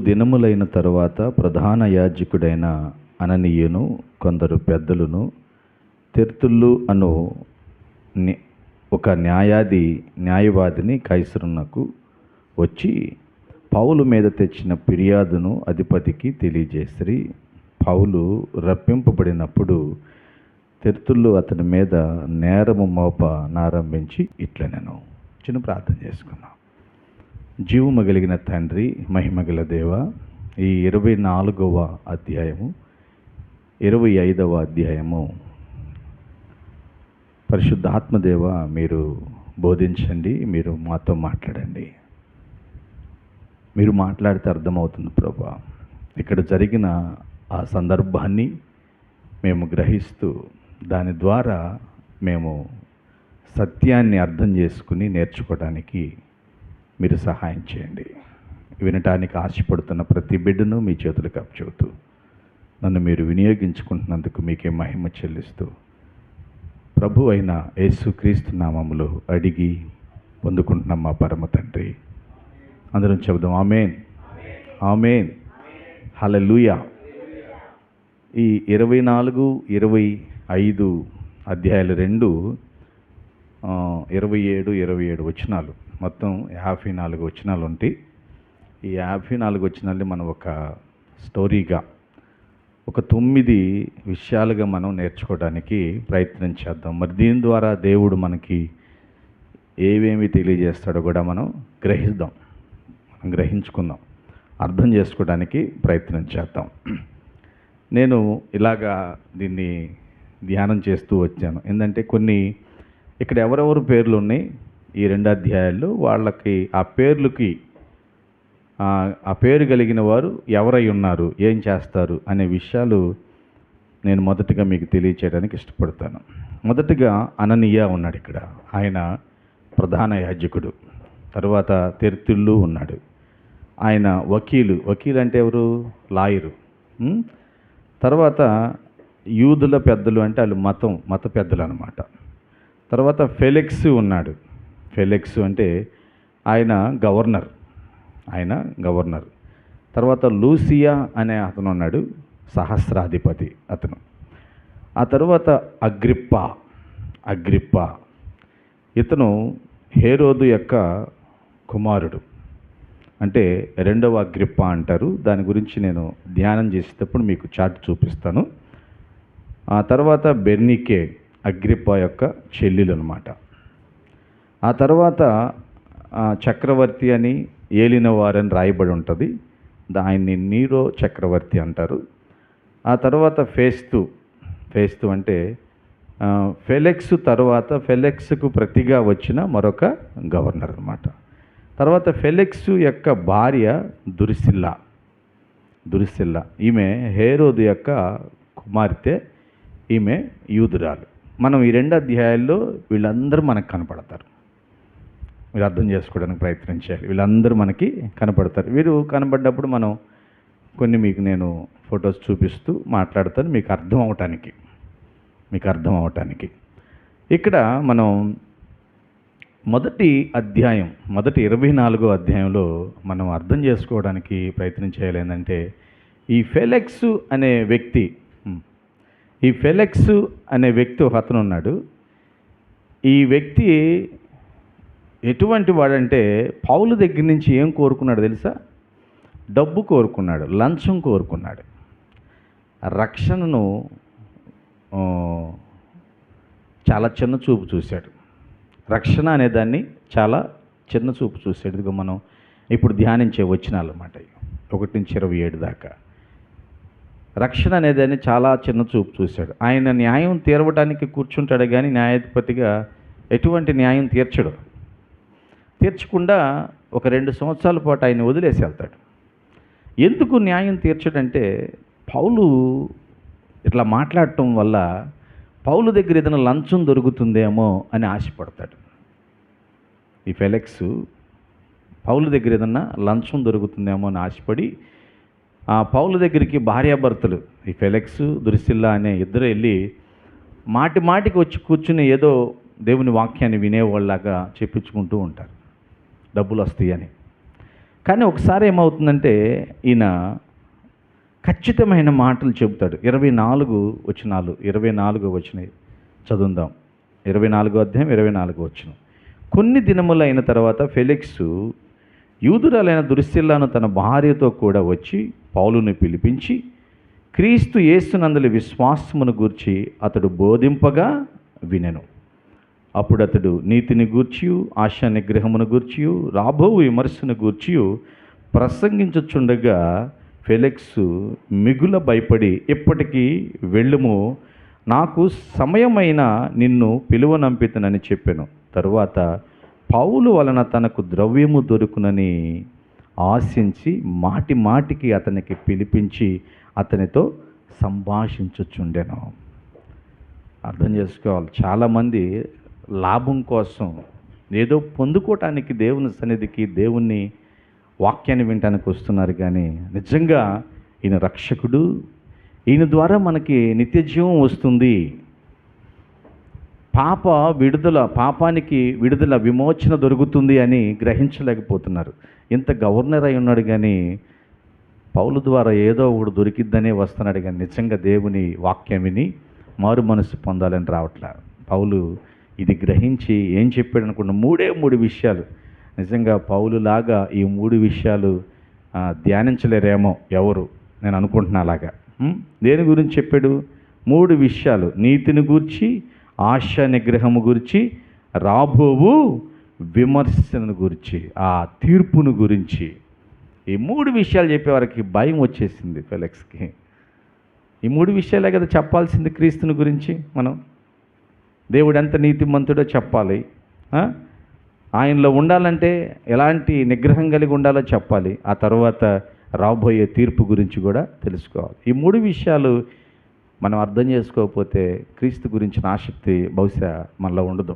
దినములైన తరువాత ప్రధాన యాజకుడైన అననీయును కొందరు పెద్దలను తెర్తుళ్ళు అను ఒక న్యాయవాదిని కైసరునకు వచ్చి పౌలు మీద తెచ్చిన ఫిర్యాదును అధిపతికి తెలియజేసిరి. పౌలు రప్పింపబడినప్పుడు తెర్తుళ్ళు అతని మీద నేరము మోపనారంభించి ఇట్లనెను. చిన్న ప్రార్థన చేసుకున్నాం. జీవము కలిగిన తండ్రి, మహిమగల దేవ, ఈ 24వ అధ్యాయము 25వ అధ్యాయము పరిశుద్ధాత్మదేవ మీరు బోధించండి, మీరు మాతో మాట్లాడండి. మీరు మాట్లాడితే అర్థమవుతుంది ప్రభా. ఇక్కడ జరిగిన ఆ సందర్భాన్ని మేము గ్రహిస్తూ దాని ద్వారా మేము సత్యాన్ని అర్థం చేసుకుని నేర్చుకోవడానికి మీరు సహాయం చేయండి. వినటానికి ఆశపడుతున్న ప్రతి బిడ్డను మీ చేతులకు అప్పచెబుతూ నన్ను మీరు వినియోగించుకుంటున్నందుకు మీకే మహిమ చెల్లిస్తూ ప్రభు అయిన యేసుక్రీస్తు నామములో అడిగి పొందుకుంటున్నాం మా పరమ తండ్రి. అందరం చెబుదాం ఆమేన్, ఆమేన్, హల్లెలూయా. ఈ 24, 25 అధ్యాయాలు 27, 27 వచనాలు, మొత్తం 54 వచనాలు ఉంటాయి. ఈ 54 వచనాల్ని మనం ఒక స్టోరీగా, ఒక 9 విషయాలుగా మనం నేర్చుకోవడానికి ప్రయత్నం చేద్దాం. మరి దీని ద్వారా దేవుడు మనకి ఏమేమి తెలియజేస్తాడో కూడా మనం గ్రహించుకుందాం, అర్థం చేసుకోవడానికి ప్రయత్నం చేద్దాం. నేను ఇలాగా దీన్ని ధ్యానం చేస్తూ వచ్చాను. ఏంటంటే కొన్ని ఇక్కడ ఎవరెవరు పేర్లు ఉన్నాయి ఈ 2 అధ్యాయాల్లో, వాళ్ళకి ఆ పేర్లకి ఆ పేరు కలిగిన వారు ఎవరై ఉన్నారు, ఏం చేస్తారు అనే విషయాలు నేను మొదటగా మీకు తెలియచేయడానికి ఇష్టపడతాను. మొదటగా అననీయ ఉన్నాడు ఇక్కడ. ఆయన ప్రధాన యాజకుడు. తర్వాత తెర్తుళ్ళు ఉన్నాడు. ఆయన వకీలు అంటే ఎవరు? లాయరు. తర్వాత యూదుల పెద్దలు అంటే వాళ్ళు మత పెద్దలు అన్నమాట. తర్వాత ఫెలిక్స్ ఉన్నాడు. ఫెలిక్స్ అంటే ఆయన గవర్నర్. తర్వాత లూసియా అనే అతను ఉన్నాడు, సహస్రాధిపతి అతను. ఆ తర్వాత అగ్రిప్ప ఇతను హేరోదు యొక్క కుమారుడు, అంటే 2వ అగ్రిప్ప అంటారు. దాని గురించి నేను ధ్యానం చేసేటప్పుడు మీకు చార్ట్ చూపిస్తాను. ఆ తర్వాత బెర్నికే అగ్రిప్ప యొక్క చెల్లెలు అనమాట. ఆ తర్వాత చక్రవర్తి అని, ఏలినవారని రాయబడి ఉంటుంది. ఆయన్ని నీరో చక్రవర్తి అంటారు. ఆ తర్వాత ఫేస్తు అంటే ఫెలిక్స్ తర్వాత ఫెలిక్స్కు ప్రతిగా వచ్చిన మరొక గవర్నర్ అనమాట. తర్వాత ఫెలిక్స్ యొక్క భార్య దురిసిల్లా. ఈమె హేరోదు యొక్క కుమార్తె. ఈమె యూదురాలు. మనం ఈ 2 అధ్యాయాల్లో వీళ్ళందరూ మనకు కనపడతారు. మీరు అర్థం చేసుకోవడానికి ప్రయత్నం చేయాలి. వీళ్ళందరూ మనకి కనపడతారు. వీరు కనపడ్డప్పుడు మనం కొన్ని మీకు నేను ఫొటోస్ చూపిస్తూ మాట్లాడతాను, మీకు అర్థం అవటానికి. ఇక్కడ మనం మొదటి 24వ అధ్యాయంలో మనం అర్థం చేసుకోవడానికి ప్రయత్నం చేయాలి. ఏంటంటే ఈ ఫెలిక్స్ అనే వ్యక్తి ఒక అతను ఉన్నాడు. ఈ వ్యక్తి ఎటువంటి వాడంటే పౌలు దగ్గర నుంచి ఏం కోరుకున్నాడు తెలుసా? డబ్బు కోరుకున్నాడు, లంచం కోరుకున్నాడు. రక్షణను చాలా చిన్న చూపు చూశాడు. రక్షణ అనేదాన్ని చాలా చిన్న చూపు చూశాడు. ఇదిగో మనం ఇప్పుడు ధ్యానించే వచనాలు అన్నమాట, 1-27 దాకా. రక్షణ అనేదాన్ని చాలా చిన్న చూపు చూశాడు. ఆయన న్యాయం తీరవడానికి కూర్చుంటాడు, కానీ న్యాయాధిపతిగా ఎటువంటి న్యాయం తీర్చకుండా ఒక 2 సంవత్సరాల పాటు ఆయన వదిలేసి వెళ్తాడు. ఎందుకు న్యాయం తీర్చడంటే పౌలు ఇట్లా మాట్లాడటం వల్ల పౌలు దగ్గర ఏదైనా లంచం దొరుకుతుందేమో అని ఆశపడతాడు. ఈ ఫెలిక్స్ పౌలు దగ్గర ఏదన్నా లంచం దొరుకుతుందేమో అని ఆశపడి ఆ పౌలు దగ్గరికి భార్యాభర్తలు ఈ ఫెలిక్స్, దురిసిల్లా అనే ఇద్దరు వెళ్ళి మాటికి వచ్చి కూర్చుని ఏదో దేవుని వాక్యాన్ని వినేవాళ్ళలాగా చెప్పించుకుంటూ ఉంటారు, డబ్బులు వస్తాయని. కానీ ఒకసారి ఏమవుతుందంటే ఈయన ఖచ్చితమైన మాటలు చెబుతాడు. 24 వచనం చదువుదాం. 24 అధ్యాయం 24 వచనం. కొన్ని దినములైన తర్వాత ఫెలిక్సు యూదురాలైన దుర్సిల్లాను తన భార్యతో కూడా వచ్చి పౌలుని పిలిపించి క్రీస్తు యేసునందలి విశ్వాసమును గూర్చి అతడు బోధింపగా వినెను. అప్పుడు అతడు నీతిని గూర్చియు ఆశా నిగ్రహమును గూర్చియు రాబో విమర్శను గూర్చియు ప్రసంగించుచుండగా ఫెలిక్సు మిగుల భయపడి ఇప్పటికీ వెళ్ళుము, నాకు సమయమైన నిన్ను పిలువనంపితనని చెప్పాను. తరువాత పౌలు వలన తనకు ద్రవ్యము దొరుకునని ఆశించి మాటి మాటికి అతనికి పిలిపించి అతనితో సంభాషించుచుండెను. అర్థం చేసుకోవాలి, చాలామంది లాభం కోసం ఏదో పొందుకోవటానికి దేవుని సన్నిధికి దేవుని వాక్యాన్ని వినటానికి వస్తున్నారు. కానీ నిజంగా ఈయన రక్షకుడు, ఈయన ద్వారా మనకి నిత్య జీవం వస్తుంది, పాపానికి విడుదల విమోచన దొరుకుతుంది అని గ్రహించలేకపోతున్నారు. ఇంత గవర్నర్ అయి ఉన్నాడు కానీ పౌలు ద్వారా ఏదో ఒకటి దొరికిద్దనే వస్తున్నాడు. కానీ నిజంగా దేవుని వాక్యం విని మారు మనసు పొందాలని రావట్లే. పౌలు ఇది గ్రహించి ఏం చెప్పాడు అనుకున్న మూడు విషయాలు. నిజంగా పౌలులాగా ఈ 3 విషయాలు ధ్యానించలేరేమో ఎవరు, నేను అనుకుంటున్నా అలాగా. దేని గురించి చెప్పాడు? 3 విషయాలు: నీతిని గూర్చి, ఆశ నిగ్రహము గురించి, రాబోవు విమర్శను గురించి, ఆ తీర్పును గురించి. ఈ 3 విషయాలు చెప్పేవారికి భయం వచ్చేసింది ఫెలిక్స్కి. ఈ 3 విషయాలే కదా చెప్పాల్సింది క్రీస్తుని గురించి. మనం దేవుడు ఎంత నీతిమంతుడో చెప్పాలి, ఆయనలో ఉండాలంటే ఎలాంటి నిగ్రహం కలిగి ఉండాలో చెప్పాలి, ఆ తర్వాత రాబోయే తీర్పు గురించి కూడా తెలుసుకోవాలి. ఈ 3 విషయాలు మనం అర్థం చేసుకోకపోతే క్రీస్తు గురించిన ఆసక్తి బహుశా మనలో ఉండదు,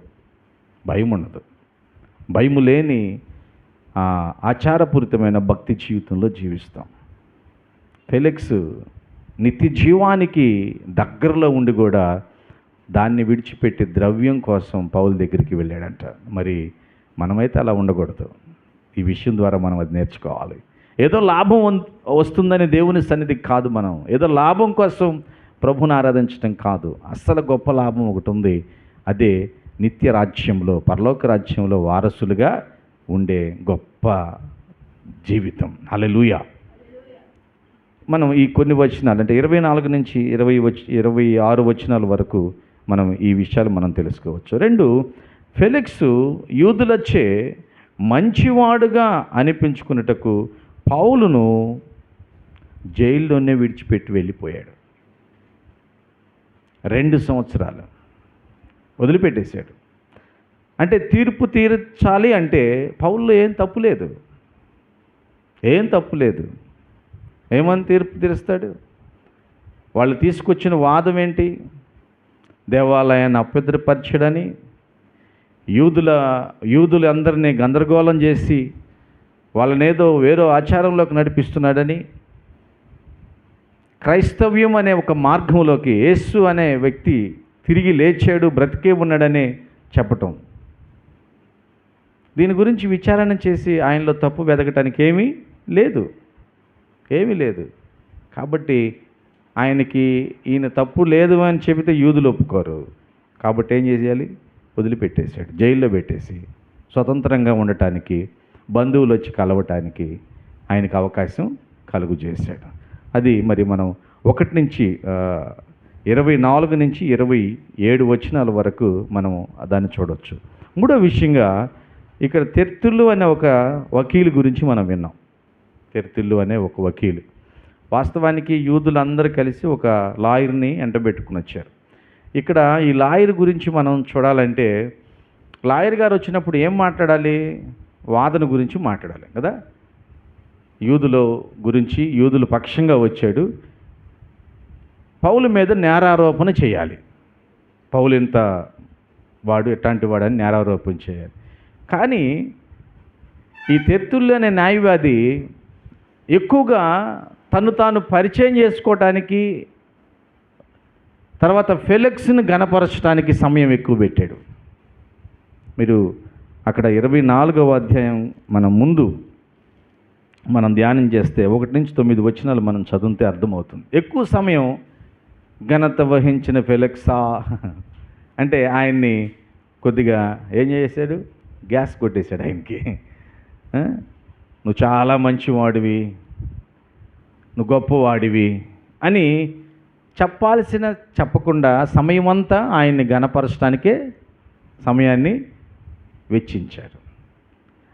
భయం ఉండదు. భయము లేని ఆచారపూరితమైన భక్తి జీవితంలో జీవిస్తాం. ఫెలిక్స్ నిత్య జీవానికి దగ్గరలో ఉండి కూడా దాన్ని విడిచిపెట్టి ద్రవ్యం కోసం పౌలు దగ్గరికి వెళ్ళాడంట. మరి మనమైతే అలా ఉండకూడదు. ఈ విషయం ద్వారా మనం అది నేర్చుకోవాలి. ఏదో లాభం వస్తుందని దేవుని సన్నిధికి కాదు, మనం ఏదో లాభం కోసం ప్రభుని ఆరాధించడం కాదు. అస్సలు గొప్ప లాభం ఒకటి ఉంది, అదే నిత్య రాజ్యంలో, పరలోక రాజ్యంలో వారసులుగా ఉండే గొప్ప జీవితం. హల్లెలూయా. మనం ఈ కొన్ని వచనాలు అంటే 24 నుంచి 26 వచనాల వరకు మనం ఈ విషయాలు మనం తెలుసుకోవచ్చు. 2, ఫెలిక్సు యూదులచే మంచివాడుగా అనిపించుకున్నటకు పౌలును జైల్లోనే విడిచిపెట్టి వెళ్ళిపోయాడు. 2 సంవత్సరాలు వదిలిపెట్టేశాడు. అంటే తీర్పు తీర్చాలి అంటే పౌల్లో ఏం తప్పు లేదు. ఏమని తీర్పు తీరుస్తాడు? వాళ్ళు తీసుకొచ్చిన వాదం ఏంటి? దేవాలయాన్ని అపవిత్రపరచడని, యూదులందరినీ గందరగోళం చేసి వాళ్ళనేదో వేరే ఆచారంలోకి నడిపిస్తున్నాడని, క్రైస్తవ్యం అనే ఒక మార్గంలోకి యేసు అనే వ్యక్తి తిరిగి లేచాడు, బ్రతికే ఉన్నాడని చెప్పటం. దీని గురించి విచారణ చేసి ఆయనలో తప్పు వెదకటానికి ఏమీ లేదు. కాబట్టి ఆయనకి ఈయన తప్పు లేదు అని చెబితే యూదులు ఒప్పుకోరు. కాబట్టి ఏం చేయాలి? వదిలిపెట్టేశాడు, జైల్లో పెట్టేసి స్వతంత్రంగా ఉండటానికి, బంధువులు వచ్చి కలవటానికి ఆయనకు అవకాశం కలుగు చేశాడు. అది మరి మనం 1 నుంచి 24 నుంచి 27 వచనాల వరకు మనం దాన్ని చూడవచ్చు. 3వ విషయంగా ఇక్కడ తెర్తుల్లు అనే ఒక వకీలు గురించి మనం విన్నాం. తెర్తుల్లు అనే ఒక వకీలు, వాస్తవానికి యూదులందరూ కలిసి ఒక లాయర్ని ఎంటబెట్టుకుని వచ్చారు. ఇక్కడ ఈ లాయర్ గురించి మనం చూడాలంటే, లాయర్ గారు వచ్చినప్పుడు ఏం మాట్లాడాలి? వాదన గురించి మాట్లాడాలి కదా. యూదుల పక్షంగా వచ్చాడు. పౌలు మీద నేరారోపణ చేయాలి. పౌలు ఎంత వాడు, ఎట్లాంటి వాడని నేరారోపణ చేయాలి. కానీ ఈ తెర్తుల్లు అనే న్యాయవాది ఎక్కువగా తను తాను పరిచయం చేసుకోవటానికి, తర్వాత ఫెలిక్స్ని గణపరచడానికి సమయం ఎక్కువ పెట్టాడు. మీరు అక్కడ 24వ అధ్యాయం మనం ముందు మనం ధ్యానం చేస్తే 1-9 వచనాలు మనం చదివితే అర్థమవుతుంది. ఎక్కువ సమయం ఘనత వహించిన ఫెలెక్సా అంటే ఆయన్ని కొద్దిగా ఏం చేశాడు, గ్యాస్ కొట్టేశాడు ఆయనకి. నువ్వు చాలా మంచివాడివి, నువ్వు గొప్పవాడివి అని చెప్పకుండా సమయమంతా ఆయన్ని ఘనపరచడానికే సమయాన్ని వెచ్చించాడు.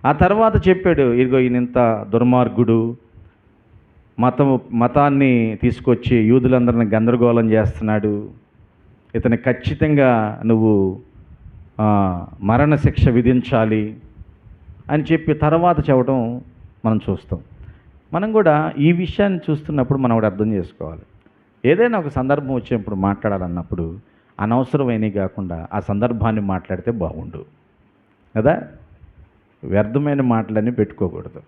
ఆ తర్వాత చెప్పాడు, ఇదిగో ఈయనంత దుర్మార్గుడు, మతాన్ని తీసుకొచ్చి యూదులందరిని గందరగోళం చేస్తున్నాడు, ఇతని ఖచ్చితంగా నువ్వు మరణశిక్ష విధించాలి అని చెప్పి తర్వాత చెప్పడం మనం చూస్తాం. మనం కూడా ఈ విషయాన్ని చూస్తున్నప్పుడు మనం కూడా అర్థం చేసుకోవాలి. ఏదైనా ఒక సందర్భం వచ్చినప్పుడు మాట్లాడాలన్నప్పుడు అనవసరమైనవి కాకుండా ఆ సందర్భాన్ని మాట్లాడితే బాగుండు కదా. వ్యర్థమైన మాటలన్నీ పెట్టుకోకూడదు,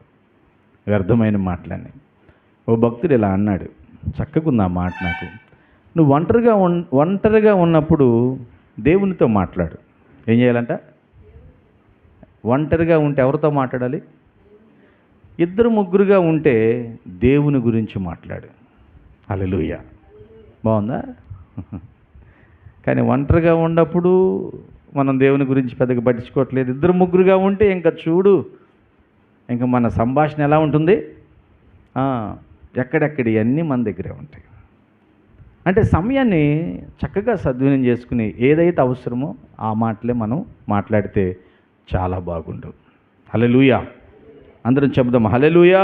వ్యర్థమైన మాటలన్నీ. ఓ భక్తుడు ఇలా అన్నాడు, చక్కగుంది ఆ మాట నాకు. నువ్వు ఒంటరిగా ఉన్నప్పుడు దేవునితో మాట్లాడు. ఏం చేయాలంట? ఒంటరిగా ఉంటే ఎవరితో మాట్లాడాలి? 2-3గా ఉంటే దేవుని గురించి మాట్లాడు. హల్లెలూయా. బాగుందా? కానీ ఒంటరిగా ఉన్నప్పుడు మనం దేవుని గురించి పెద్దగా పట్టించుకోవట్లేదు. 2-3గా ఉంటే ఇంకా చూడు, ఇంకా మన సంభాషణ ఎలా ఉంటుంది? ఎక్కడెక్కడి అన్నీ మన దగ్గరే ఉంటాయి. అంటే సమయాన్ని చక్కగా సద్వినియోగం చేసుకుని ఏదైతే అవసరమో ఆ మాటలే మనం మాట్లాడితే చాలా బాగుండు. హల్లెలూయా. అందరం చెబుదాం హల్లెలూయా.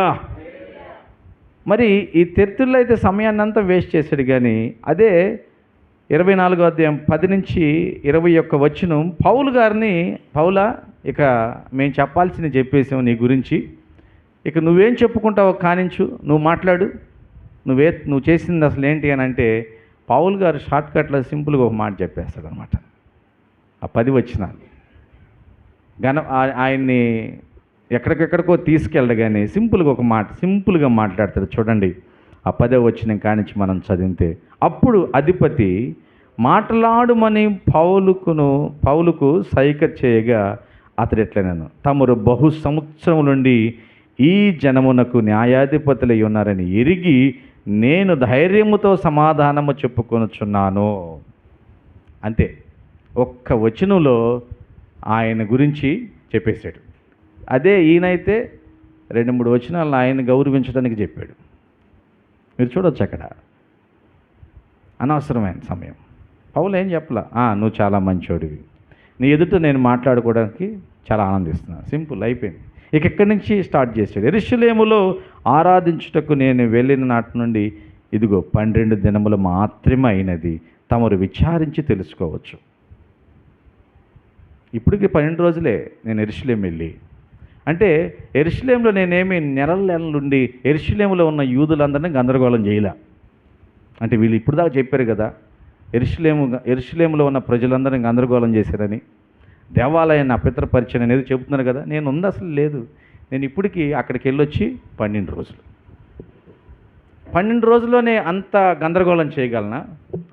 మరి ఈ తెర్తుల్లో అయితే సమయాన్ని అంతా వేస్ట్ చేశాడు. కానీ అదే 24వ అధ్యాయం 10-21 వచనం పౌలా, ఇక మేము చెప్పాల్సింది చెప్పేసాం నీ గురించి, ఇక నువ్వేం చెప్పుకుంటావో కానించు, నువ్వు మాట్లాడు, నువ్వు చేసింది అసలు ఏంటి అని అంటే పౌలు గారు షార్ట్కట్లో సింపుల్గా ఒక మాట చెప్పేస్తాడు అనమాట. ఆ 10 వచనాలు ఆయన్ని ఎక్కడికెక్కడికో తీసుకెళ్ళడు, కానీ సింపుల్గా మాట్లాడతాడు. చూడండి, ఆ 10వ వచనం కానించి మనం చదివితే, అప్పుడు అధిపతి మాట్లాడుమని పౌలుకు సైగ చేయగా అతడు ఎట్లనను, తమరు బహు సంవత్సరం నుండి ఈ జనమునకు న్యాయాధిపతులై ఉన్నారని ఎరిగి నేను ధైర్యముతో సమాధానము చెప్పుకొనుచున్నాను. అంతే, ఒక్క వచనంలో ఆయన గురించి చెప్పేశాడు. అదే ఈయనైతే 2-3 వచనాలను ఆయన గౌరవించడానికి చెప్పాడు. మీరు చూడవచ్చు అక్కడ అనవసరమైన సమయం. పౌలు ఏం చెప్పలా, నువ్వు చాలా మంచోడివి, నీ ఎదుట నేను మాట్లాడుకోవడానికి చాలా ఆనందిస్తున్నాను, సింపుల్ అయిపోయింది. ఇక ఇక్కడి నుంచి స్టార్ట్ చేశాడు. యెరూషలేములో ఆరాధించుటకు నేను వెళ్ళిన నాటి నుండి ఇదిగో 12 దినములు మాత్రమే అయినది, తమరు విచారించి తెలుసుకోవచ్చు. ఇప్పటికి 12 రోజులే నేను యెరూషలేము వెళ్ళి. అంటే యెరూషలేములో నేనేమి నెలలుండి యెరూషలేములో ఉన్న యూదులందరినీ గందరగోళం చేయలే. అంటే వీళ్ళు ఇప్పుడు దాకా చెప్పారు కదా, యెరూషలేములో ఉన్న ప్రజలందరినీ గందరగోళం చేశారని, దేవాలయాన్ని అపవిత్రపరిచయం అనేది చెబుతున్నారు కదా. నేను ఉంది అసలు లేదు. నేను ఇప్పటికీ అక్కడికి వెళ్ళొచ్చి 12 రోజులు, 12 రోజుల్లోనే అంత గందరగోళం చేయగలనా?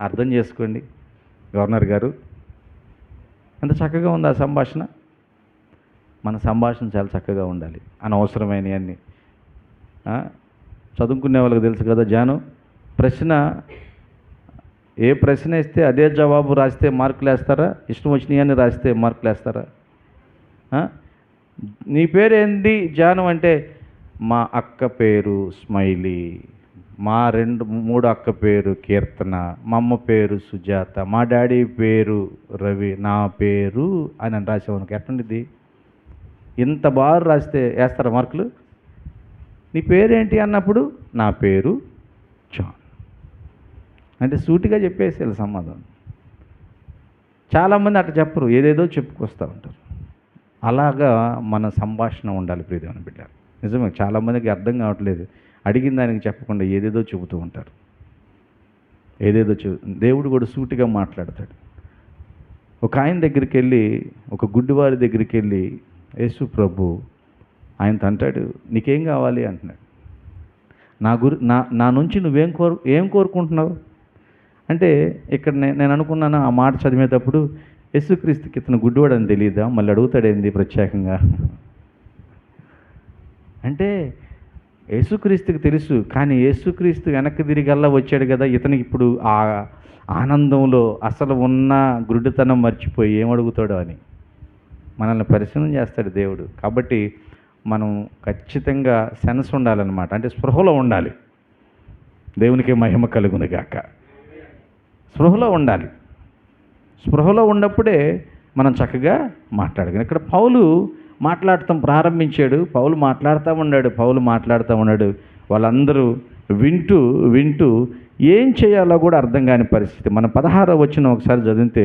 అర్థం చేసుకోండి గవర్నర్ గారు, ఎంత చక్కగా ఉంది ఆ సంభాషణ. మన సంభాషణ చాలా చక్కగా ఉండాలి. అనవసరమైనవన్నీ చదువుకునే వాళ్ళకి తెలుసు కదా. జాను ఏ ప్రశ్న ఇస్తే అదే జవాబు రాస్తే మార్కులు వేస్తారా? ఇష్టం వచ్చినవన్నీ రాస్తే మార్కులు వేస్తారా? నీ పేరు ఏంటి జాను అంటే, మా అక్క పేరు స్మైలీ, మా 2-3 అక్క పేరు కీర్తన, మా అమ్మ పేరు సుజాత, మా డాడీ పేరు రవి, నా పేరు అని రాసేవానికి ఎట్లుండిద్ది? ఇంత బాగా రాస్తే వేస్తారా మార్కులు? నీ పేరేంటి అన్నప్పుడు నా పేరు జాన్ అంటే సూటిగా చెప్పేసేయాలి సమాధానం. చాలామంది అట్లా చెప్పరు, ఏదేదో చెప్పుకొస్తూ ఉంటారు. అలాగా మన సంభాషణ ఉండాలి ప్రియమైన బిడ్డ. నిజమే, చాలామందికి అర్థం కావట్లేదు, అడిగిన దానికి చెప్పకుండా ఏదేదో చెబుతూ ఉంటారు. దేవుడు కూడా సూటిగా మాట్లాడతాడు. ఒక ఆయన దగ్గరికి వెళ్ళి, ఒక గుడ్డివారి దగ్గరికి వెళ్ళి యేసు ప్రభు ఆయనతో అంటాడు, నీకేం కావాలి అంటున్నాడు. నా నుంచి ఏం కోరుకుంటున్నావు అంటే, ఇక్కడ నేను అనుకున్నాను ఆ మాట చదివేటప్పుడు, యేసుక్రీస్తుకి ఇతను గుడ్డివాడు అని తెలియదా, మళ్ళీ అడుగుతాడేంది ప్రత్యేకంగా అంటే యేసుక్రీస్తుకి తెలుసు, కానీ యేసుక్రీస్తు వెనక్కి తిరిగల్లా వచ్చాడు కదా, ఇతనికి ఇప్పుడు ఆ ఆనందంలో అసలు ఉన్న గురుడితనం మర్చిపోయి ఏమడుగుతాడో అని మనల్ని పరిశీలన చేస్తాడు దేవుడు. కాబట్టి మనం ఖచ్చితంగా సెన్స్ ఉండాలన్నమాట, అంటే స్పృహలో ఉండాలి. దేవునికి మహిమ కలుగునుగాక. స్పృహలో ఉండాలి. స్పృహలో ఉన్నప్పుడే మనం చక్కగా మాట్లాడగలం. ఇక్కడ పౌలు మాట్లాడటం ప్రారంభించాడు. పౌలు మాట్లాడుతూ ఉన్నాడు. వాళ్ళందరూ వింటూ వింటూ ఏం చేయాలో కూడా అర్థం కాని పరిస్థితి. మన 16వ వచనం ఒకసారి చదివితే,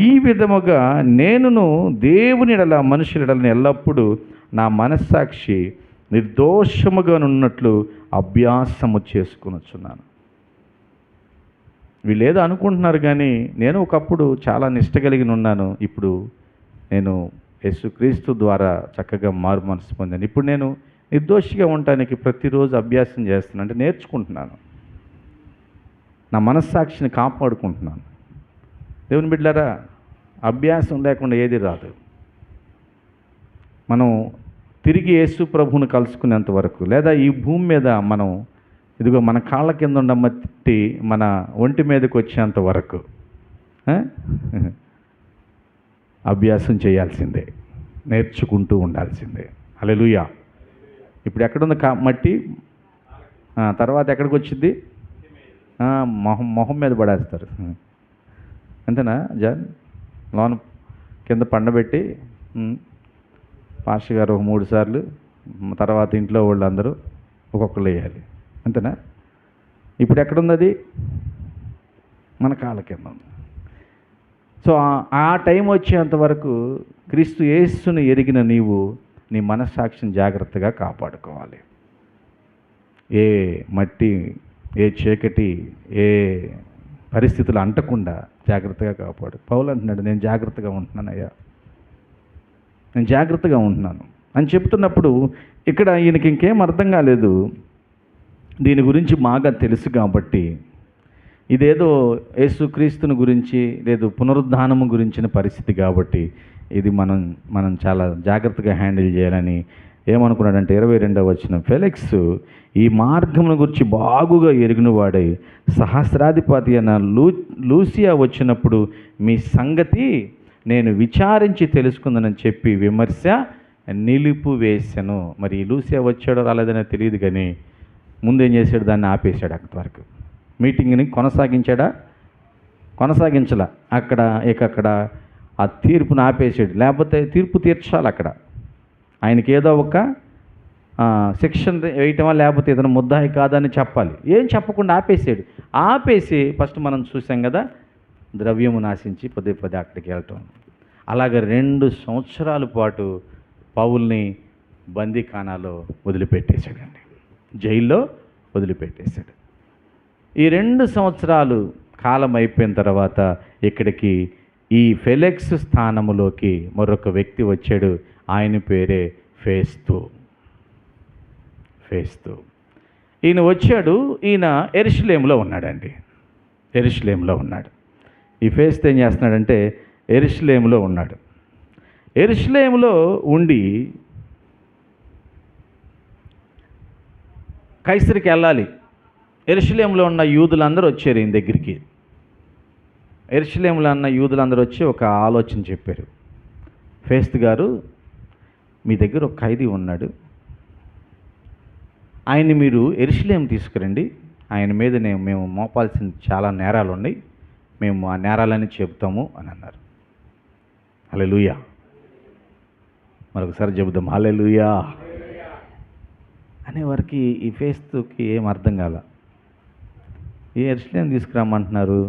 ఈ విధముగా నేనును దేవుని ఎడల మనుషుల ఎడలను ఎల్లప్పుడూ నా మనస్సాక్షి నిర్దోషముగా ఉన్నట్లు అభ్యాసము చేసుకొనుచున్నాను. వీళ్ళేదో అనుకుంటున్నారు, కానీ నేను ఒకప్పుడు చాలా నిష్ట కలిగి ఉన్నాను. ఇప్పుడు నేను యేసుక్రీస్తు ద్వారా చక్కగా మారు మనసు పొందాను. ఇప్పుడు నేను నిర్దోషిగా ఉండటానికి ప్రతిరోజు అభ్యాసం చేస్తున్నాను, అంటే నేర్చుకుంటున్నాను. నా మనస్సాక్షిని కాపాడుకుంటున్నాను. దేవుని బిడ్డలారా, అభ్యాసం లేకుండా ఏది రాదు. మనం తిరిగి యేసు ప్రభువును కలుసుకునేంత వరకు, లేదా ఈ భూమి మీద మనం ఇదిగో మన కాళ్ళ కింద ఉన్న మట్టి మన ఒంటి మీదకి వచ్చేంత వరకు అభ్యాసం చేయాల్సిందే, నేర్చుకుంటూ ఉండాల్సిందే. హల్లెలూయా. ఇప్పుడు ఎక్కడుంది మట్టి? తర్వాత ఎక్కడికి వచ్చింది? మొహం మీద పడేస్తారు. అంతేనా జాన్? లోన కింద పండబెట్టి పాస్టర్ గారు 3 సార్లు, తర్వాత ఇంట్లో వాళ్ళందరూ ఒక్కొక్కరు వేయాలి. అంతేనా? ఇప్పుడు ఎక్కడుంది అది? మన కాళ్ళ కింద ఉంది. సో ఆ టైం వచ్చేంత వరకు క్రీస్తు యేసుని ఎరిగిన నీవు నీ మనస్సాక్షిని జాగ్రత్తగా కాపాడుకోవాలి. ఏ మట్టి, ఏ చీకటి, ఏ పరిస్థితులు అంటకుండా జాగ్రత్తగా కాపాడు. పౌలు అంటున్నాడు, నేను జాగ్రత్తగా ఉంటున్నానయ్యా, నేను జాగ్రత్తగా ఉంటున్నాను అని చెప్తున్నప్పుడు ఇక్కడ ఈయనకి ఇంకేం అర్థం కాలేదు. దీని గురించి బాగా తెలుసు కాబట్టి, ఇదేదో యేసుక్రీస్తుని గురించి లేదు పునరుద్ధానము గురించిన పరిస్థితి కాబట్టి ఇది మనం చాలా జాగ్రత్తగా హ్యాండిల్ చేయాలని ఏమనుకున్నాడంటే 22వ వచనం, ఫెలిక్స్ ఈ మార్గమును గురించి బాగుగా ఎరిగిన వాడై సహస్రాధిపతి అయిన లూసియా వచ్చినప్పుడు మీ సంగతి నేను విచారించి తెలుసుకుందనని చెప్పి విమర్శ నిలిపివేశాను. మరి లూసియా వచ్చాడో రాలేదనే తెలియదు, కానీ ముందేం చేశాడు? దాన్ని ఆపేశాడు. అక్కడి వరకు మీటింగ్ని కొనసాగించలా. అక్కడ ఆ తీర్పును ఆపేసాడు. లేకపోతే తీర్పు తీర్చాలి అక్కడ. ఆయనకి ఏదో ఒక సెక్షన్ వేయటమా, లేకపోతే ఏదైనా ముద్దాయి కాదని చెప్పాలి. ఏం చెప్పకుండా ఆపేసాడు. ఆపేసి ఫస్ట్ మనం చూసాం కదా, ద్రవ్యము నాశించి పదే అక్కడికి వెళ్ళటం. అలాగే 2 సంవత్సరాల పాటు పౌల్ని బందీఖానాలో వదిలిపెట్టేశాడండి, జైల్లో వదిలిపెట్టేశాడు. ఈ 2 సంవత్సరాలు కాలం అయిపోయిన తర్వాత ఇక్కడికి ఈ ఫెలిక్స్ స్థానములోకి మరొక వ్యక్తి వచ్చాడు. ఆయన పేరే ఫేస్తు. ఈయన వచ్చాడు. ఈయన యెరూషలేములో ఉన్నాడండి. యెరూషలేములో ఉన్నాడు. ఈ ఫేస్తు ఏం చేస్తున్నాడంటే యెరూషలేములో ఉన్నాడు. యెరూషలేములో ఉండి కైసరికి వెళ్ళాలి. యెరూషలేములో ఉన్న యూదులందరూ వచ్చారు ఈయన దగ్గరికి. యెరూషలేములో ఉన్న యూదులందరూ వచ్చి ఒక ఆలోచన చెప్పారు. ఫేస్తు గారు, మీ దగ్గర ఒక ఖైదీ ఉన్నాడు, ఆయన్ని మీరు యెరూషలేము తీసుకురండి. ఆయన మీద మేము మోపాల్సిన చాలా నేరాలు ఉన్నాయి, మేము ఆ నేరాలని చెబుతాము అని అన్నారు. హల్లెలూయా. మరొకసారి చెబుదాం, హల్లెలూయా అనేవారికి ఈ ఫేస్తుకి ఏం అర్థం కాల. ఏ యెరూషలేము తీసుకురామంటున్నారు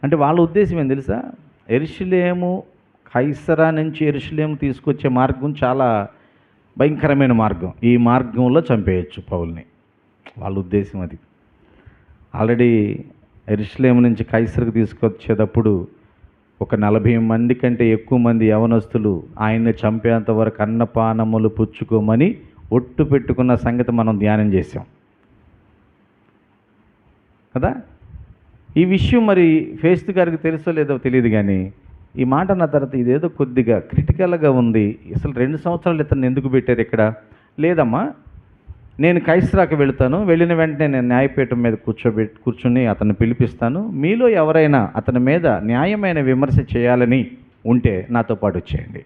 అంటే వాళ్ళ ఉద్దేశం ఏం తెలుసా? యెరూషలేము, కైసరా నుంచి యెరూషలేము తీసుకొచ్చే మార్గం చాలా భయంకరమైన మార్గం. ఈ మార్గంలో చంపేయచ్చు పౌల్ని. వాళ్ళ ఉద్దేశం అది. ఆల్రెడీ యెరూషలేము నుంచి కైసరుకు తీసుకొచ్చేటప్పుడు ఒక 40 మంది కంటే ఎక్కువ మంది యవనస్తులు ఆయన్ని చంపేంత వరకు అన్నపానములు పుచ్చుకోమని ఒట్టు పెట్టుకున్న సంగతి మనం ధ్యానం చేసాం కదా. ఈ విషయం మరి ఫేస్తు గారికి తెలుసో లేదో తెలియదు, కానీ ఈ మాట అన్న తర్వాత ఇదేదో కొద్దిగా క్రిటికల్గా ఉంది. అసలు 2 సంవత్సరాలు ఇతను ఎందుకు పెట్టారు ఇక్కడ? లేదమ్మా, నేను కైసరాకు వెళుతాను, వెళ్ళిన వెంటనే నేను న్యాయపీఠం మీద కూర్చుని అతన్ని పిలిపిస్తాను. మీలో ఎవరైనా అతని మీద న్యాయమైన విమర్శ చేయాలని ఉంటే నాతో పాటు వచ్చేయండి.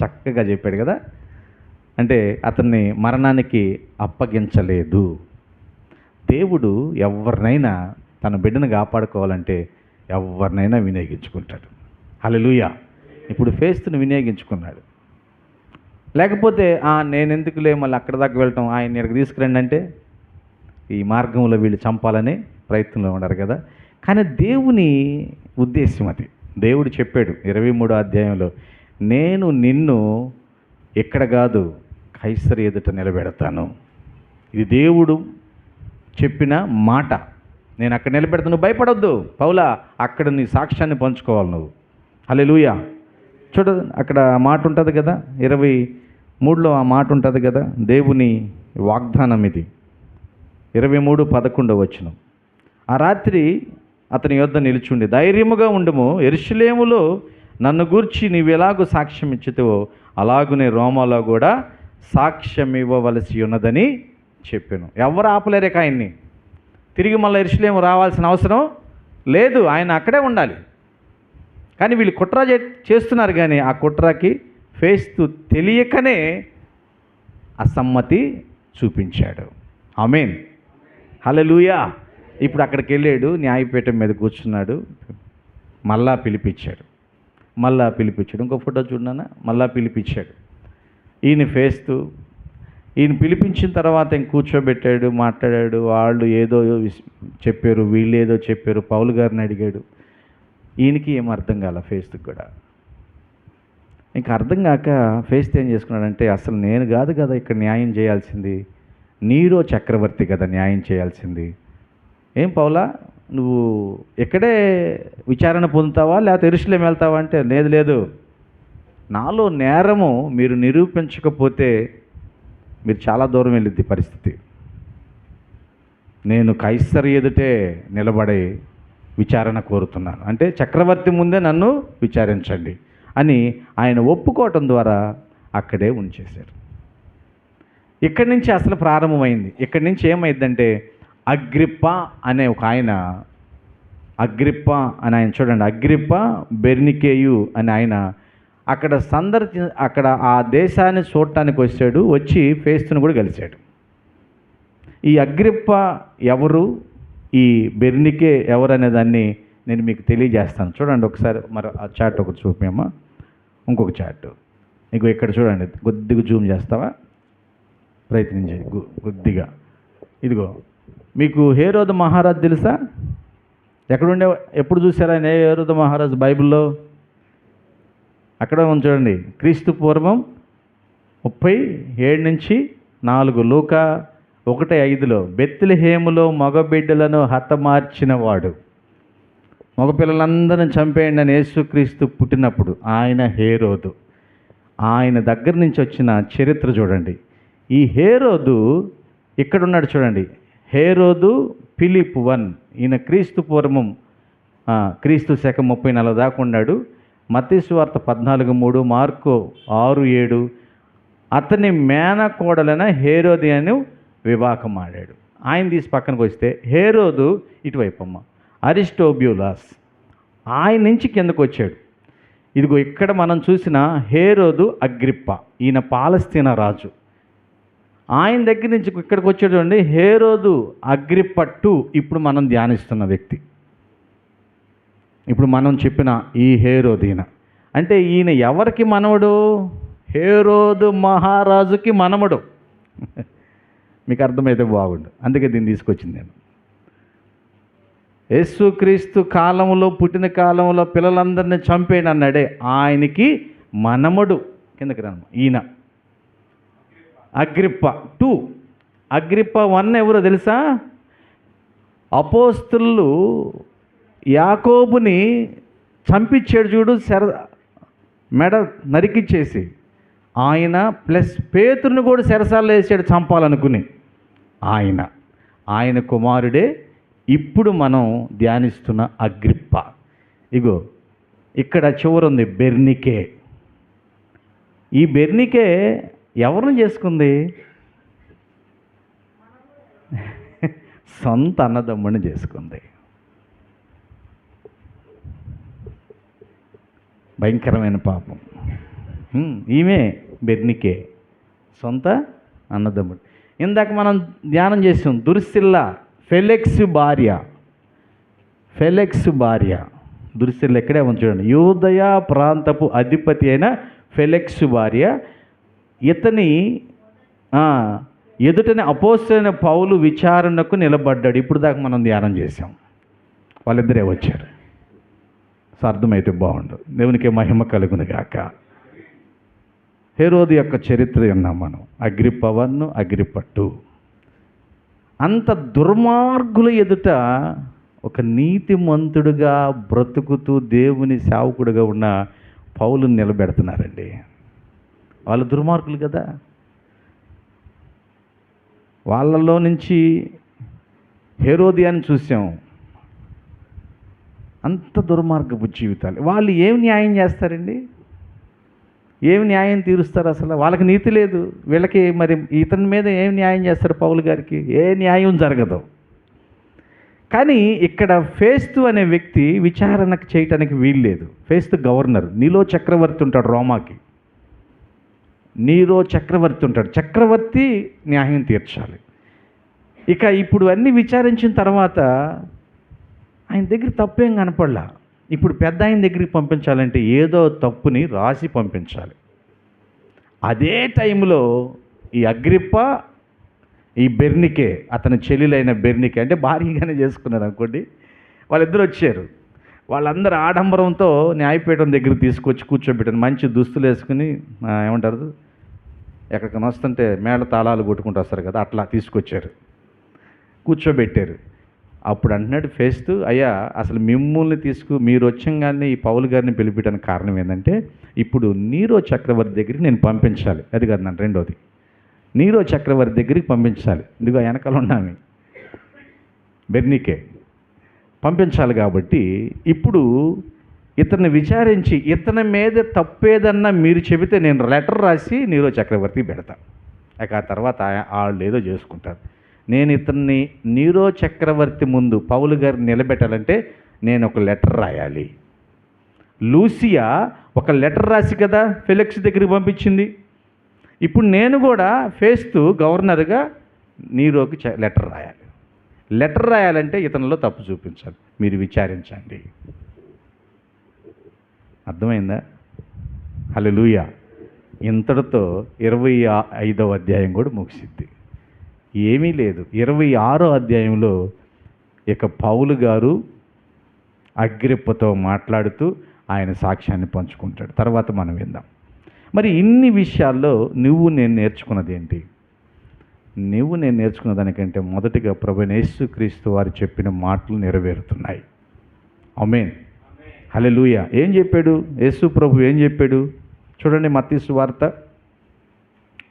చక్కగా చెప్పాడు కదా. అంటే అతన్ని మరణానికి అప్పగించలేదు. దేవుడు ఎవరినైనా తన బిడ్డను కాపాడుకోవాలంటే ఎవరినైనా వినియోగించుకుంటాడు. హల్లెలూయా. ఇప్పుడు ఫేస్తుని వినియోగించుకున్నాడు. లేకపోతే నేను ఎందుకులే మళ్ళీ అక్కడ దాకా వెళ్ళటం, ఆయన ఇక్కడికి తీసుకురండి అంటే ఈ మార్గంలో వీళ్ళు చంపాలని ప్రయత్నంలో ఉన్నారు కదా. కానీ దేవుని ఉద్దేశం అది. దేవుడు చెప్పాడు 23వ అధ్యాయంలో, నేను నిన్ను ఎక్కడ కాదు కైసరు ఎదుట నిలబెడతాను. ఇది దేవుడు చెప్పిన మాట. నేను అక్కడ నిలబెడతాను, నువ్వు భయపడొద్దు పౌలా, అక్కడ నీ సాక్ష్యాన్ని పంచుకోవాలి నువ్వు. హల్లెలూయా. చూడ అక్కడ మాట ఉంటుంది కదా, 23లో ఆ మాట ఉంటుంది కదా, దేవుని వాగ్దానం ఇది. 23:11 ఆ రాత్రి అతని యొద్ద నిలుచుండి, ధైర్యముగా ఉండుము, యెరూషలేములో నన్ను గూర్చి నీవు ఎలాగూ సాక్ష్యం ఇచ్చితివో అలాగునే రోమాలో కూడా సాక్ష్యం ఇవ్వవలసి ఉన్నదని చెప్పాను. ఎవరు ఆపలేరే ఆయన్ని. తిరిగి మళ్ళీ యెరూషలేము రావాల్సిన అవసరం లేదు, ఆయన అక్కడే ఉండాలి. కానీ వీళ్ళు కుట్ర చేస్తున్నారు. కానీ ఆ కుట్రకి ఫేస్తు తెలియకనే అసమ్మతి చూపించాడు. ఆమేన్. హల్లెలూయా. ఇప్పుడు అక్కడికి వెళ్ళాడు, న్యాయపీఠం మీద కూర్చున్నాడు. మళ్ళా పిలిపించాడు. ఇంకో ఫోటో చూడనా, మళ్ళా పిలిపించాడు. ఈయన ఫేస్తు. ఈయన పిలిపించిన తర్వాత ఇంక కూర్చోబెట్టాడు, మాట్లాడాడు. వాళ్ళు ఏదో చెప్పారు, వీళ్ళు ఏదో చెప్పారు. పౌలు గారిని అడిగాడు. ఈయనకి ఏం అర్థం కాల, ఫేస్తుకి కూడా. ఇంకా అర్థం కాక ఫేస్తు ఏం చేసుకున్నాడంటే, అసలు నేను కాదు కదా ఇక్కడ న్యాయం చేయాల్సింది, నీరో చక్రవర్తి కదా న్యాయం చేయాల్సింది. ఏం పౌలా, నువ్వు ఇక్కడే విచారణ పొందుతావా లేకపోతే యెరూషలేము వెళ్తావా అంటే, లేదు, నాలో నేరము మీరు నిరూపించకపోతే మీరు చాలా దూరం వెళ్ళిద్ది పరిస్థితి. నేను కైసరు ఎదుటే నిలబడి విచారణ కోరుతున్నాను, అంటే చక్రవర్తి ముందే నన్ను విచారించండి అని ఆయన ఒప్పుకోవటం ద్వారా అక్కడే ఉంచేశారు. ఇక్కడి నుంచి అసలు ప్రారంభమైంది. ఇక్కడి నుంచి ఏమైందంటే, అగ్రిప్ప అనే ఒక ఆయన, చూడండి, అగ్రిప్ప బెర్నికేయు అని ఆయన అక్కడ ఆ దేశాన్ని చూడటానికి వచ్చాడు. వచ్చి ఫేస్తుని కూడా కలిశాడు. ఈ అగ్రిప్ప ఎవరు, ఈ బెర్నికే ఎవరు అనే దాన్ని నేను మీకు తెలియజేస్తాను. చూడండి ఒకసారి, మరి ఆ చార్ట్ ఒకటి చూపేమ్మా. ఇంకొక చార్ట్ ఇంకో ఇక్కడ చూడండి, కొద్దిగా జూమ్ చేస్తావా, ప్రయత్నించే కొద్దిగా. ఇదిగో, మీకు హేరోదు మహారాజు తెలుసా? ఎక్కడుండే, ఎప్పుడు చూసారా హేరోదు మహారాజు బైబిల్లో? అక్కడ చూడండి, క్రీస్తు పూర్వం 37-4, లూకా 1:5 బెత్లెహేములో మగబిడ్డలను హతమార్చిన వాడు, మగపిల్లలందరిని చంపేయండి అని యేసుక్రీస్తు పుట్టినప్పుడు ఆయన హేరోదు. ఆయన దగ్గర నుంచి వచ్చిన చరిత్ర చూడండి. ఈ హేరోదు ఇక్కడున్నాడు చూడండి, హేరోదు ఫిలిప్ 1. ఈయన క్రీస్తు పూర్వం క్రీస్తు శకం 34 దాకా ఉన్నాడు. మత్తయి సువార్త 14:3, మార్కు 6:7 అతని మేనకోడలైన హేరోదియను వివాహం ఆడాడు. ఆయన తీసి పక్కనకు వస్తే హేరోదు ఇటువైపు అమ్మ అరిస్టోబ్యూలస్, ఆయన నుంచి కిందకు వచ్చాడు. ఇదిగో ఇక్కడ మనం చూసిన హేరోదు అగ్రిప్ప, ఈయన పాలస్తీనా రాజు. ఆయన దగ్గర నుంచి ఇక్కడికి వచ్చాడు అండి హేరోదు అగ్రిప్ప 2. ఇప్పుడు మనం ధ్యానిస్తున్న వ్యక్తి, ఇప్పుడు మనం చెప్పిన ఈ హేరోదు ఈయన. అంటే ఈయన ఎవరికి మనవడు? హేరోదు మహారాజుకి మనవడు. మీకు అర్థమైతే బాగుండు, అందుకే దీన్ని తీసుకొచ్చింది నేను. యేసుక్రీస్తు కాలంలో, పుట్టిన కాలంలో పిల్లలందరినీ చంపేయను అన్నాడే, ఆయనకి మనమడు. కిందకి రాను, ఈయన అగ్రిప్ప 2. అగ్రిప్ప 1 ఎవరో తెలుసా? అపోస్తలులు యాకోబుని చంపించాడు చూడు, మెడ నరికిచ్చేసి. ఆయన ప్లస్ పేతురుని కూడా చెరసాల్లో వేసాడు చంపాలనుకుని. ఆయన కుమారుడే ఇప్పుడు మనం ధ్యానిస్తున్న అగ్రిప్ప. ఇగో ఇక్కడ చివరుంది బెర్నికే. ఈ బెర్నికే ఎవరిని చేసుకుంది? సొంత అన్నదమ్ముడిని చేసుకుంది. భయంకరమైన పాపం. ఈమె బెర్నికే సొంత అన్నదమ్ముడు. ఇందాక మనం ధ్యానం చేసాం, దుర్సిల్లా ఫెలెక్స్ భార్య. దుర్సిల్లా ఎక్కడే ఉంది చూడండి. యూదయ ప్రాంతపు అధిపతి అయిన ఫెలెక్స్ భార్య. ఇతని ఎదుటనే అపోస్తలుడైన పౌలు విచారణకు నిలబడ్డాడు. ఇప్పుడు దాకా మనం ధ్యానం చేసాం. వాళ్ళిద్దరే వచ్చారు. అర్థమైతే బాగుండు. దేవునికి మహిమ కలుగును గాక. హేరోదు యొక్క చరిత్ర విన్నాం మనం. Agrippa 1, Agrippa 2. అంత దుర్మార్గుల ఎదుట ఒక నీతిమంతుడుగా బ్రతుకుతూ దేవుని సేవకుడుగా ఉన్న పౌలుని నిలబెడుతున్నారండి. వాళ్ళు దుర్మార్గులు కదా. వాళ్ళలో నుంచి హేరోదియాని చూసాం. అంత దుర్మార్గపు జీవితాలు. వాళ్ళు ఏం న్యాయం చేస్తారండి? ఏమి న్యాయం తీరుస్తారు? అసలు వాళ్ళకి నీతి లేదు. వీళ్ళకి మరి ఇతని మీద ఏం న్యాయం చేస్తారు? పౌలు గారికి ఏ న్యాయం జరగదు. కానీ ఇక్కడ ఫేస్తు అనే వ్యక్తి విచారణకు చేయటానికి వీల్లేదు. ఫేస్తు గవర్నర్. నీరో చక్రవర్తి ఉంటాడు రోమాకి. నీరో చక్రవర్తి ఉంటాడు. చక్రవర్తి న్యాయం తీర్చాలి. ఇక ఇప్పుడు అన్నీ విచారించిన తర్వాత ఆయన దగ్గర తప్పేం కనపడలా. ఇప్పుడు పెద్ద ఆయన దగ్గరికి పంపించాలంటే ఏదో తప్పుని రాసి పంపించాలి. అదే టైంలో ఈ అగ్రిప్ప, ఈ బెర్నికే, అతని చెల్లెలైన బెర్నికే, అంటే భారీగానే చేసుకున్నారు అనుకోండి, వాళ్ళిద్దరు వచ్చారు. వాళ్ళందరూ ఆడంబరంతో న్యాయపీఠం దగ్గర తీసుకొచ్చి కూర్చోబెట్టారు. మంచి దుస్తులు వేసుకుని, ఏమంటారు, ఎక్కడికైనా వస్తుంటే మేళ తాళాలు కొట్టుకుంటూ వస్తారు కదా, అట్లా తీసుకొచ్చారు, కూర్చోబెట్టారు. అప్పుడు అంటున్నాడు ఫేస్తు, అయ్యా అసలు మిమ్మల్ని మీరు వచ్చంగానే ఈ పౌలు గారిని పిలిపించడానికి కారణం ఏంటంటే, ఇప్పుడు నీరో చక్రవర్తి దగ్గరికి నేను పంపించాలి. అది కాదు నన్ను రెండోది, నీరో చక్రవర్తి దగ్గరికి పంపించాలి. ఇదిగో వెనకాల ఉన్నాను, బెర్నికే పంపించాలి. కాబట్టి ఇప్పుడు ఇతన్ని విచారించి ఇతని మీద తప్పేదన్నా మీరు చెబితే నేను లెటర్ రాసి నీరో చక్రవర్తికి పెడతా. ఆ తర్వాత వాళ్ళు ఏదో చేసుకుంటారు. నేను ఇతన్ని నీరో చక్రవర్తి ముందు పౌలు గారిని నిలబెట్టాలంటే నేను ఒక లెటర్ రాయాలి. లూసియా ఒక లెటర్ రాసి కదా ఫెలిక్స్ దగ్గరికి పంపించింది. ఇప్పుడు నేను కూడా ఫేస్తు గవర్నర్గా నీరోకి లెటర్ రాయాలి. లెటర్ రాయాలంటే ఇతనిలో తప్పు చూపించాలి, మీరు విచారించండి. అర్థమైందా? హల్లెలూయా. ఇంతటితో 25వ అధ్యాయం కూడా ముగిసిద్ది. ఏమీ లేదు. 26వ అధ్యాయంలో ఇక పౌలు గారు అగ్రిప్పతో మాట్లాడుతూ ఆయన సాక్ష్యాన్ని పంచుకుంటాడు. తర్వాత మనం విందాం. మరి ఇన్ని విషయాల్లో నేను నేర్చుకున్నది ఏంటి? నేను నేర్చుకున్న దానికంటే మొదటిగా ప్రభువైన యేసుక్రీస్తు వారు చెప్పిన మాటలు నెరవేరుతున్నాయి. ఆమేన్. హల్లెలూయా. ఏం చెప్పాడు యేసు ప్రభు? ఏం చెప్పాడు చూడండి. మత్తయి సువార్త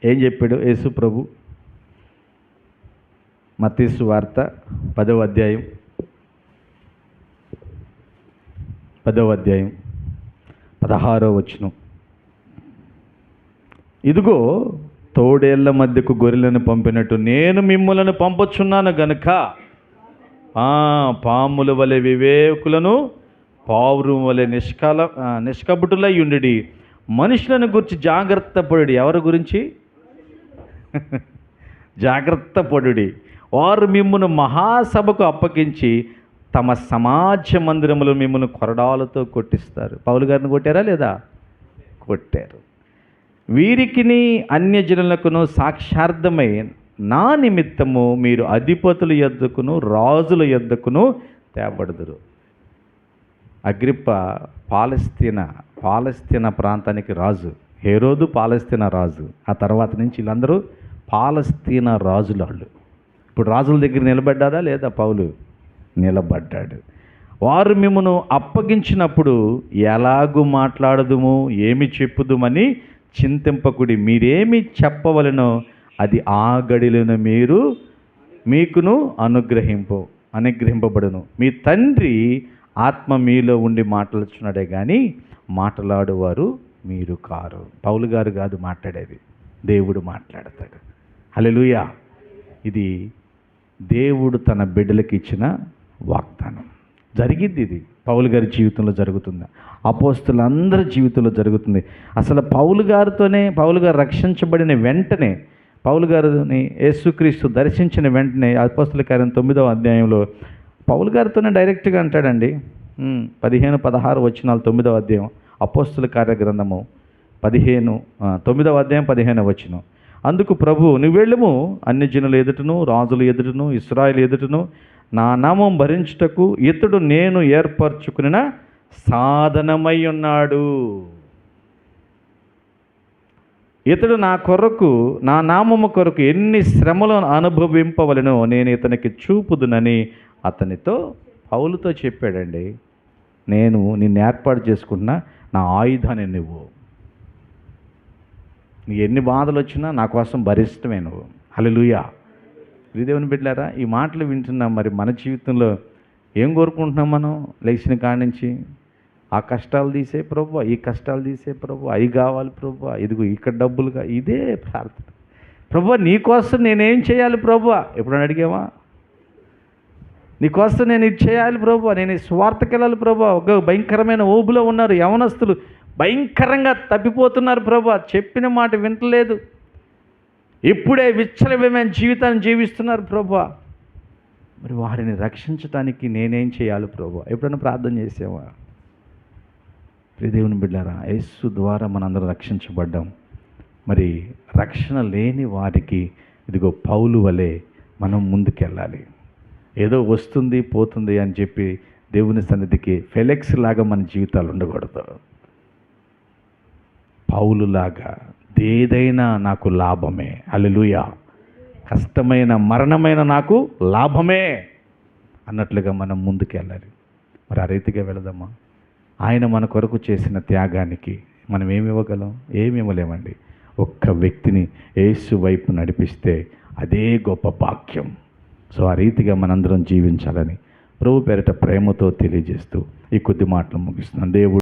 ఏం చెప్పాడు యేసు ప్రభు? మత్తయి సువార్త 10వ అధ్యాయం 16వ వచనం. ఇదిగో తోడేళ్ల మధ్యకు గొర్రెలను పంపినట్టు నేను మిమ్ములను పంపుచున్నాను గనుక పాముల వలె వివేకులను, పావురం వలె నిష్కపటులై ఉండి మనుషులను గురించి జాగ్రత్త పడుడి. ఎవరి గురించి? జాగ్రత్త పడుడి. వారు మిమ్మును మహాసభకు అప్పగించి తమ సమాజ మందిరములు మిమ్మల్ని కొరడాలతో కొట్టిస్తారు. పౌలు గారిని కొట్టారా లేదా? కొట్టారు. వీరికిని అన్యజనులకును సాక్షార్థమై నా నిమిత్తము మీరు అధిపతుల యొద్దకును రాజుల యొద్దకును తేబడుదురు. అగ్రిప్ప పాలస్తీనా ప్రాంతానికి రాజు. హేరోదు పాలస్తీనా రాజు. ఆ తర్వాత నుంచి వీళ్ళందరూ పాలస్తీనా రాజులు. వాళ్ళు ఇప్పుడు రాజుల దగ్గర నిలబడ్డాడా లేదా? పౌలు నిలబడ్డాడు. వారు మిమ్మను అప్పగించినప్పుడు ఎలాగూ మాట్లాడదుము, ఏమి చెప్పుదుమని చింతింపకుడి. మీరేమి చెప్పవలనో అది ఆ గడిలోనే మీకును అనుగ్రహింపబడును. మీ తండ్రి ఆత్మ మీలో ఉండి మాట్లాడుచున్నాడే కానీ మాట్లాడువారు మీరు కారు. పౌలు గారు కాదు మాట్లాడేది, దేవుడు మాట్లాడతాడు. హల్లెలూయా. ఇది దేవుడు తన బిడ్డలకు ఇచ్చిన వాగ్దానం. జరిగింది. ఇది పౌలు గారి జీవితంలో జరుగుతుంది, అపోస్తులందరి జీవితంలో జరుగుతుంది. అసలు పౌలు గారు రక్షించబడిన వెంటనే, పౌలు గారిని యేసుక్రీస్తు దర్శించిన వెంటనే అపోస్తుల కార్యం 9వ అధ్యాయంలో పౌలు గారితోనే డైరెక్ట్గా అంటాడండి. 15-16 వచనాలు 9వ అధ్యాయం అపోస్తుల కార్య గ్రంథము 9వ అధ్యాయం 15వ వచనం. అందుకు ప్రభు, నువ్వు వెళ్ళుము, అన్ని జనుల ఎదుటను, రాజుల ఎదుటను, ఇశ్రాయేలు ఎదుటను నా నామం భరించుటకు ఇతడు నేను ఏర్పరచుకున్న సాధనమై ఉన్నాడు. ఇతడు నా కొరకు, నా నామము కొరకు ఎన్ని శ్రమలను అనుభవింపవలెనో నేను ఇతనికి చూపుదునని అతనితో, పౌలుతో చెప్పాడండి. నేను నిన్ను ఏర్పాటు చేసుకున్న నా ఆయుధాన్ని నువ్వు, నీ ఎన్ని బాధలు వచ్చినా నా కోసం భరిష్టమే నువ్వు. హల్లెలూయా. దేవుని బిడ్డలారా, ఈ మాటలు వింటున్నాం. మరి మన జీవితంలో ఏం కోరుకుంటున్నాం మనం? లేచిన కాడి నుంచి ఆ కష్టాలు తీసే ప్రభువా, ఈ కష్టాలు తీసే ప్రభువా, అవి కావాలి ప్రభువా, ఇదిగో ఇక్కడ డబ్బులుగా, ఇదే ప్రార్థన. ప్రభువా నీకోసం నేనేం చేయాలి ప్రభువా? ఎప్పుడైనా అడిగావా? నీకోసం నేను ఇది చేయాలి ప్రభువా, నేను స్వార్థకి వెళ్ళాలి ప్రభువా. ఒక భయంకరమైన ఊబులో ఉన్నారు యవనస్తులు, భయంకరంగా తప్పిపోతున్నారు ప్రభువా, చెప్పిన మాట వింటలేదు, ఇప్పుడే విచ్చలవిమైన జీవితాన్ని జీవిస్తున్నారు ప్రభువా. మరి వారిని రక్షించడానికి నేనేం చేయాలి ప్రభువా? ఎప్పుడైనా ప్రార్థన చేసావా? దేవుని బిడ్డారా, యేసు ద్వారా మనందరం రక్షించబడ్డాం. మరి రక్షణ లేని వారికి ఇదిగో పౌలు వలె మనం ముందుకెళ్ళాలి. ఏదో వస్తుంది పోతుంది అని చెప్పి దేవుని సన్నిధికి ఫెలెక్స్ లాగా మన జీవితాలు ఉండకూడదు. పౌలులాగా ఏదైనా నాకు లాభమే, హల్లెలూయా, కష్టమైన మరణమైన నాకు లాభమే అన్నట్లుగా మనం ముందుకెళ్ళాలి. మరి ఆ రీతిగా వెళదామా? ఆయన మన కొరకు చేసిన త్యాగానికి మనం ఏమి ఇవ్వగలం? ఏమి ఇవ్వలేమండి. ఒక్క వ్యక్తిని యేసు వైపు నడిపిస్తే అదే గొప్ప భాగ్యం. సో ఆ రీతిగా మనందరం జీవించాలని ప్రభు పేరిట ప్రేమతో తెలియజేస్తూ ఈ కొద్ది మాటలు ముగిస్తున్నాను. దేవుడు